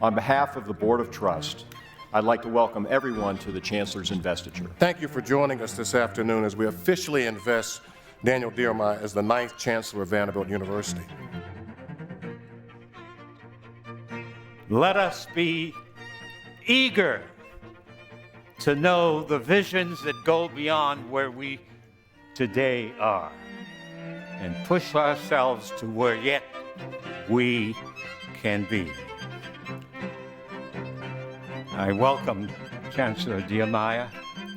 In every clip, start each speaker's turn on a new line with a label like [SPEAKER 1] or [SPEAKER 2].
[SPEAKER 1] On behalf of the Board of Trust, I'd like to welcome everyone to the Chancellor's investiture.
[SPEAKER 2] Thank you for joining us this afternoon as we officially invest Daniel Diermeier as the 9th Chancellor of Vanderbilt University.
[SPEAKER 3] Let us be eager to know the visions that go beyond where we today are and push ourselves to where yet we can be. I welcome Chancellor Diermeier.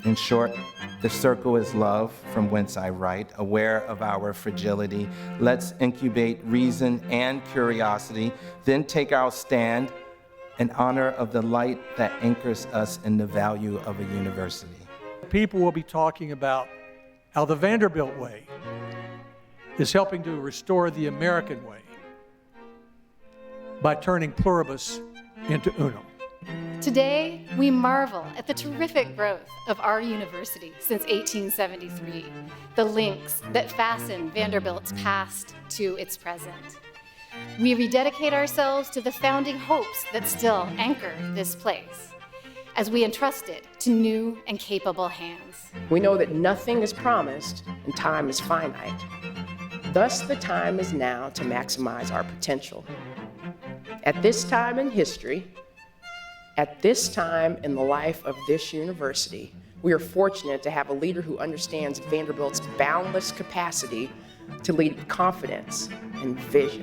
[SPEAKER 4] In short, the circle is love, from whence I write, aware of our fragility. Let's incubate reason and curiosity, then take our stand in honor of the light that anchors us in the value of a university.
[SPEAKER 5] People will be talking about how the Vanderbilt way is helping to restore the American way by turning pluribus into unum.
[SPEAKER 6] Today, we marvel at the terrific growth of our university since 1873, the links that fasten Vanderbilt's past to its present. We rededicate ourselves to the founding hopes that still anchor this place as we entrust it to new and capable hands.
[SPEAKER 7] We know that nothing is promised and time is finite. Thus, the time is now to maximize our potential. At this time in history, at this time in the life of this university, we are fortunate to have a leader who understands Vanderbilt's boundless capacity to lead with confidence and vision.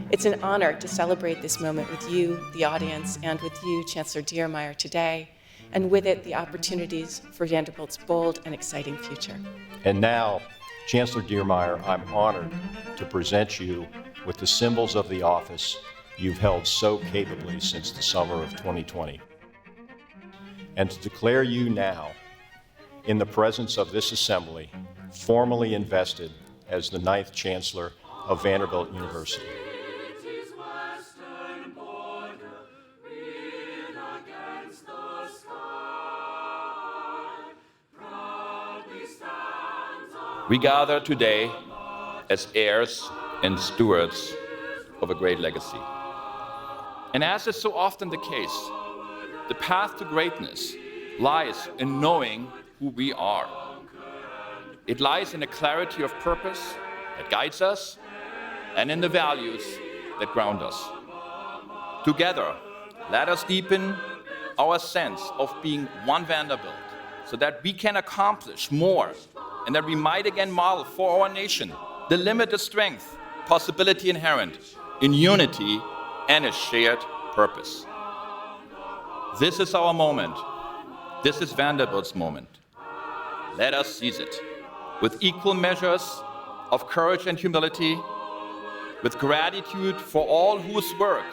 [SPEAKER 8] It's an honor to celebrate this moment with you, the audience, and with you, Chancellor Diermeier, today, and with it, the opportunities for Vanderbilt's bold and exciting future.
[SPEAKER 1] And now, Chancellor Diermeier, I'm honored to present you with the symbols of the office you've held so capably since the summer of 2020, and to declare you now, in the presence of this assembly, formally invested as the 9th Chancellor of Vanderbilt University.
[SPEAKER 9] We gather today as heirs and stewards of a great legacy. And as is so often the case, the path to greatness lies in knowing who we are. It lies in a clarity of purpose that guides us and in the values that ground us. Together, let us deepen our sense of being one Vanderbilt so that we can accomplish more and that we might again model for our nation the limited strength, possibility inherent in unity and a shared purpose. This is our moment. This is Vanderbilt's moment. Let us seize it with equal measures of courage and humility, with gratitude for all whose work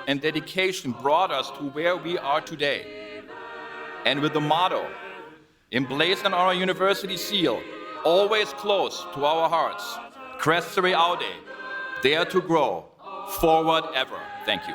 [SPEAKER 9] and dedication brought us to where we are today, and with the motto emblazoned on our university seal, always close to our hearts, Crescere Aude, dare to grow, forward ever. Thank you.